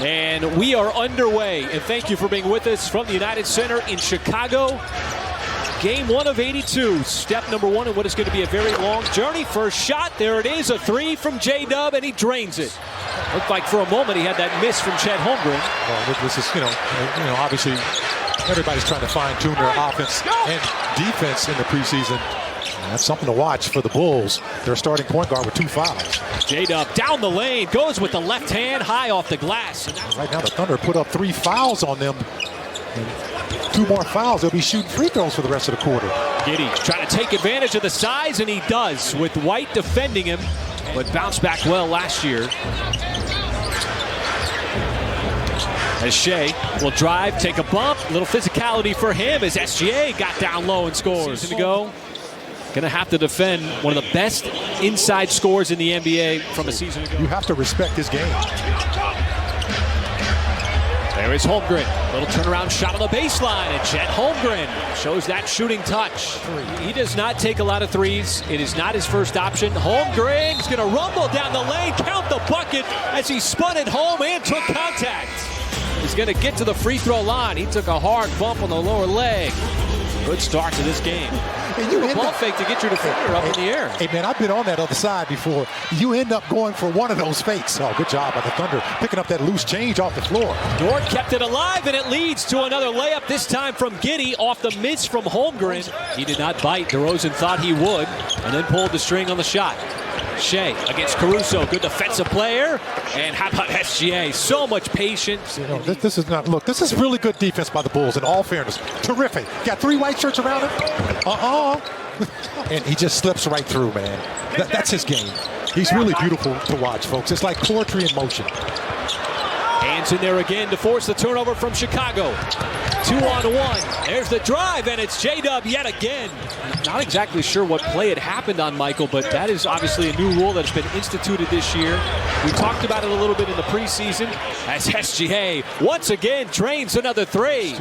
And we are underway. And thank you for being with us from the United Center in Chicago. Game 1 of 82. Step number 1 in what is going to be a very long journey. First shot, there it is, a 3 from J-Dub, and he drains it. Looked like for a moment he had that miss from Chet Holmgren. Well, this is, obviously everybody's trying to fine-tune their offense and defense in the preseason. That's something to watch for the Bulls. Their starting point guard with 2 fouls. J-Dub down the lane, goes with the left hand high off the glass. Right now the Thunder put up 3 fouls on them. And 2 more fouls, they'll be shooting free throws for the rest of the quarter. Giddey trying to take advantage of the size, and he does, with White defending him, but bounced back well last year. As Shai will drive, take a bump, little physicality for him as SGA got down low and scores. Season to go. Going to have to defend one of the best inside scores in the NBA from a season ago. You have to respect his game. There is Holmgren. Little turnaround shot on the baseline, and Chet Holmgren shows that shooting touch. He does not take a lot of threes. It is not his first option. Holmgren's going to rumble down the lane, count the bucket as he spun it home and took contact. He's going to get to the free throw line. He took a hard bump on the lower leg. Good start to this game. And you ball fake to get your defender up in the air. Hey, man, I've been on that other side before. You end up going for one of those fakes. Oh, good job by the Thunder, picking up that loose change off the floor. Dort kept it alive, and it leads to another layup, this time from Giddey off the miss from Holmgren. He did not bite. DeRozan thought he would, and then pulled the string on the shot. Shai against Caruso, good defensive player. And how about SGA? So much patience. This is not, look, this is really good defense by the Bulls, in all fairness. Terrific. Got 3 white shirts around him. And he just slips right through, man. That's his game. He's really beautiful to watch, folks. It's like poetry in motion. Hands in there again to force the turnover from Chicago. 2-on-1. There's the drive, and it's J-Dub yet again. Not exactly sure what play had happened on Michael, but that is obviously a new rule that has been instituted this year. We talked about it a little bit in the preseason as SGA once again drains another 3.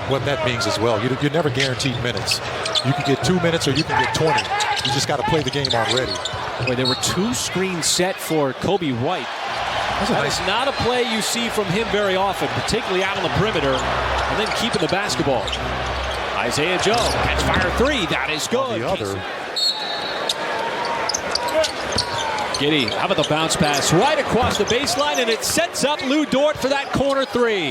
What that means as well, you're never guaranteed minutes. You can get 2 minutes or you can get 20. You just got to play the game already. Boy, there were 2 screens set for Kobe White. That is not a play you see from him very often, particularly out on the perimeter, and then keeping the basketball. Isaiah Joe, catch fire 3, that is good. On the other. Giddey, how about the bounce pass right across the baseline, and it sets up Lou Dort for that corner 3.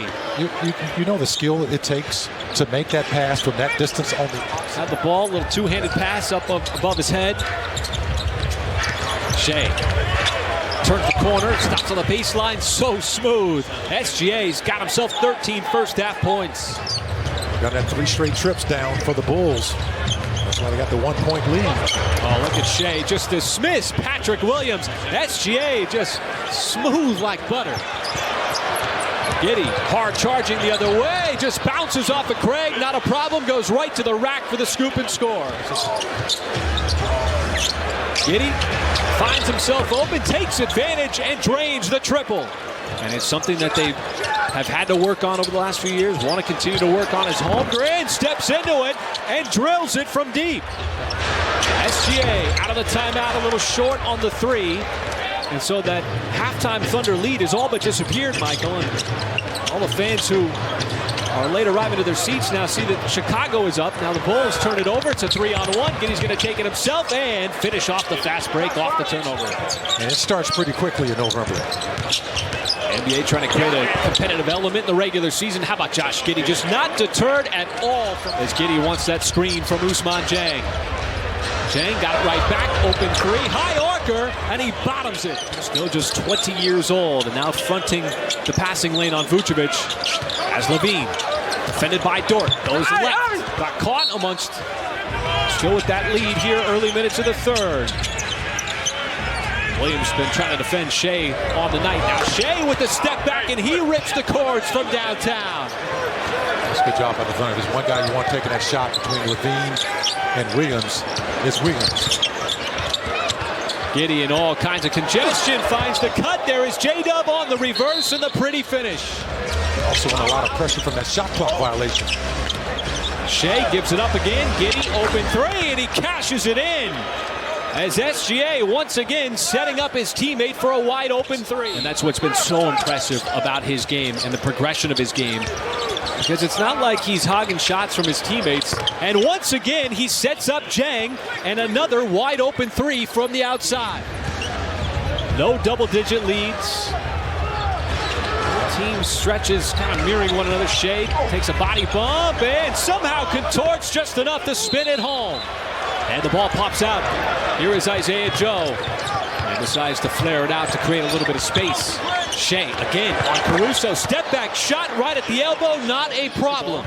You know the skill it takes to make that pass from that distance on the had the ball, little 2-handed pass up above his head. Shai turns the corner, stops on the baseline, so smooth. SGA's got himself 13 first half points. Got that 3 straight trips down for the Bulls. That's why they got the 1-point lead. Oh, look at Shai just dismiss Patrick Williams. SGA just smooth like butter. Giddey hard charging the other way, just bounces off of Craig, not a problem, goes right to the rack for the scoop and score. Giddey finds himself open, takes advantage, and drains the triple. And it's something that they have had to work on over the last few years, want to continue to work on. As Holmgren steps into it and drills it from deep. SGA out of the timeout, a little short on the 3. And so that halftime Thunder lead has all but disappeared, Michael. And all the fans who are late arriving to their seats now see that Chicago is up. Now the Bulls turn it over. It's a 3-on-1. Giddey's going to take it himself and finish off the fast break off the turnover. And it starts pretty quickly in November. NBA trying to create a competitive element in the regular season. How about Josh Giddey? Just not deterred at all as Giddey wants that screen from Ousmane Dieng. Dieng got it right back. Open 3. High archer, and he bottoms it. Still just 20 years old and now fronting the passing lane on Vucevic as Levine. Defended by Dort. Goes left. Got caught amongst. Still with that lead here, early minutes of the 3rd. Williams been trying to defend Shai on the night. Now Shai with the step back, and he rips the cords from downtown. That's a good job by the Thunder. There's one guy you want taking that shot between Levine and Williams. It's Williams. Giddey in all kinds of congestion finds the cut. There is J-Dub on the reverse and the pretty finish. Also under a lot of pressure from that shot clock violation. Shai gives it up again. Giddey open 3, and he cashes it in. as SGA once again setting up his teammate for a wide open three. And that's what's been so impressive about his game and the progression of his game. Because it's not like he's hogging shots from his teammates. And once again, he sets up Jang and another wide open three from the outside. No double-digit leads. Team stretches kind of mirroring one another. Shai takes a body bump and somehow contorts just enough to spin it home. And the ball pops out. Here is Isaiah Joe. And decides to flare it out to create a little bit of space. Shai again on Caruso. Step back shot right at the elbow. Not a problem.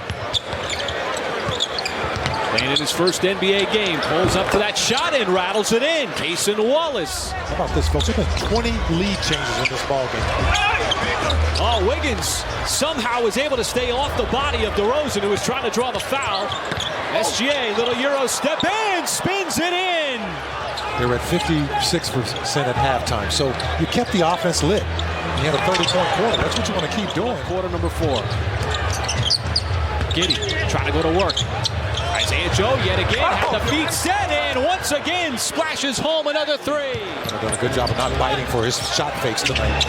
Playing in his first NBA game. Pulls up for that shot and rattles it in. Cason Wallace. How about this, folks? There's been 20 lead changes in this ball game. Oh, Wiggins somehow was able to stay off the body of DeRozan, who was trying to draw the foul. SGA, little Euro step in, spins it in. They were at 56% at halftime, so you kept the offense lit. You had a 30-point quarter. That's what you want to keep doing. Quarter number 4. Giddey trying to go to work. Isaiah Joe yet again had the feet set and once again splashes home another three. They've done a good job of not biting for his shot fakes tonight.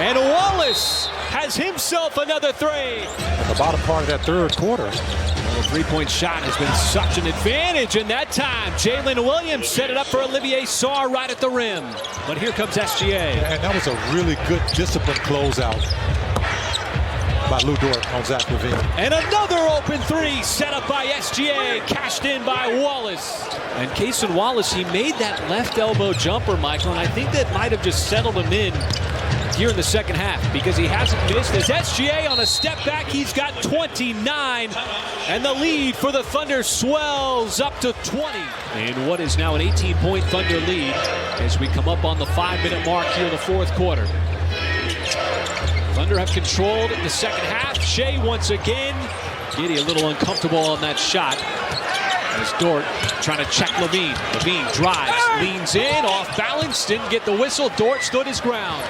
And Wallace has himself another three. At the bottom part of that third quarter. The three-point shot has been such an advantage, and that time Jalen Williams set it up for Olivier Sarr right at the rim. But here comes SGA. And that was a really good disciplined closeout by Lou Dort on Zach LaVine. And another open three set up by SGA, cashed in by Wallace. And Cason Wallace, he made that left elbow jumper, Michael, and I think that might have just settled him in here in the second half because he hasn't missed. As SGA on a step back, he's got 29, and the lead for the Thunder swells up to 20. In what is now an 18-point Thunder lead as we come up on the 5-minute mark here in the fourth quarter. Thunder have controlled the second half. Shai once again. Giddey a little uncomfortable on that shot. As Dort trying to check LaVine. LaVine drives, leans in, off balance, didn't get the whistle. Dort stood his ground.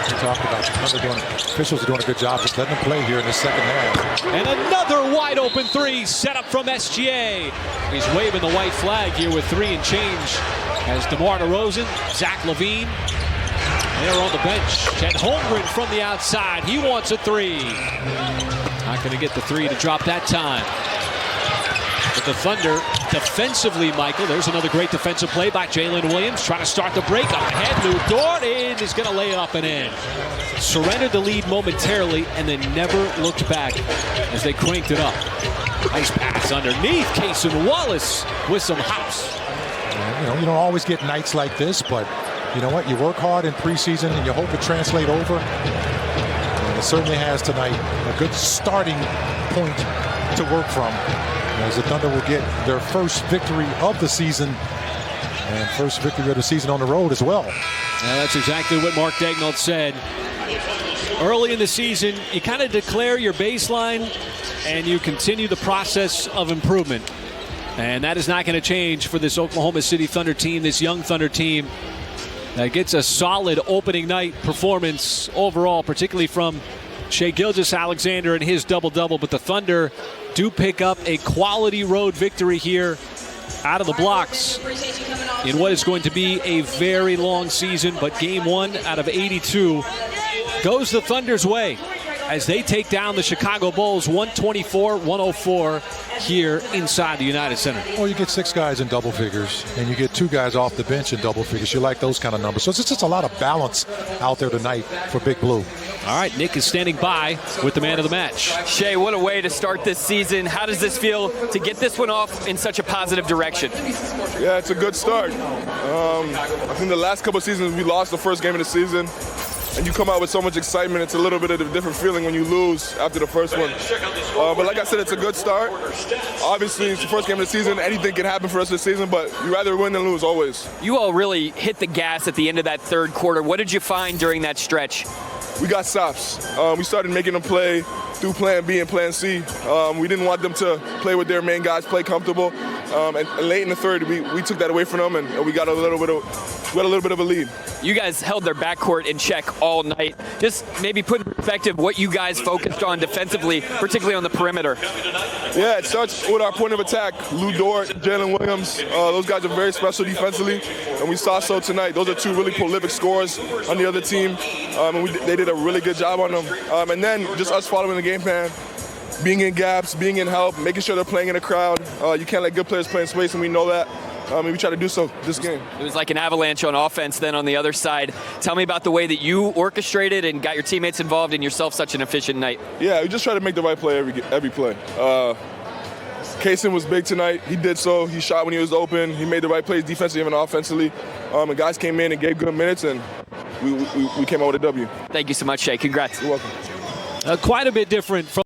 We talked about the Thunder officials are doing a good job just letting them play here in the second half. And another wide open three set up from SGA. He's waving the white flag here with 3 and change. As DeMar DeRozan, Zach LaVine, they're on the bench. Chet Holmgren from the outside. He wants a three. Not going to get the three to drop that time. But the Thunder defensively, Michael, there's another great defensive play by Jalen Williams. Trying to start the break up ahead. Lou Dort in is going to lay it up and in. Surrendered the lead momentarily and then never looked back as they cranked it up. Nice pass underneath. Cason Wallace with some hops. And, you don't always get nights like this, but you know what? You work hard in preseason and you hope it translates over. And it certainly has tonight. A good starting point to work from. As the Thunder will get their first victory of the season and first victory of the season on the road as well. Yeah, that's exactly what Mark Daigneault said. Early in the season, you kind of declare your baseline and you continue the process of improvement. And that is not going to change for this Oklahoma City Thunder team, this young Thunder team that gets a solid opening night performance overall, particularly from Shai Gilgeous-Alexander and his double-double. But the Thunder do pick up a quality road victory here out of the blocks in what is going to be a very long season. But game 1 out of 82 goes the Thunder's way as they take down the Chicago Bulls 124-104 here inside the United Center. Well, you get 6 guys in double figures, and you get 2 guys off the bench in double figures. You like those kind of numbers. So it's just a lot of balance out there tonight for Big Blue. All right, Nick is standing by with the man of the match. Shai, what a way to start this season. How does this feel to get this one off in such a positive direction? Yeah, it's a good start. I think the last couple of seasons we lost the first game of the season. And you come out with so much excitement. It's a little bit of a different feeling when you lose after the first one. But like I said, it's a good start. Obviously, it's the first game of the season. Anything can happen for us this season, but you rather win than lose always. You all really hit the gas at the end of that third quarter. What did you find during that stretch? We got stops. We started making them play through plan B and plan C. We didn't want them to play with their main guys, play comfortable. And late in the third, we took that away from them, and we got a little bit of we had a little bit of a lead. You guys held their backcourt in check all night. Just maybe put in perspective what you guys focused on defensively, particularly on the perimeter. Yeah, it starts with our point of attack. Lou Dort, Jalen Williams, those guys are very special defensively, and we saw so tonight. Those are two really prolific scorers on the other team, and they did a really good job on them. And then just us following the game plan, being in gaps, being in help, making sure they're playing in a crowd. You can't let good players play in space, and we know that. And we try to do so this game. It was like an avalanche on offense then on the other side. Tell me about the way that you orchestrated and got your teammates involved and yourself such an efficient night. Yeah, we just try to make the right play every play. Kaysen was big tonight. He did so. He shot when he was open. He made the right plays defensively and offensively. And guys came in and gave good minutes, and we came out with a W. Thank you so much, Shai. Congrats. You're welcome. Quite a bit different from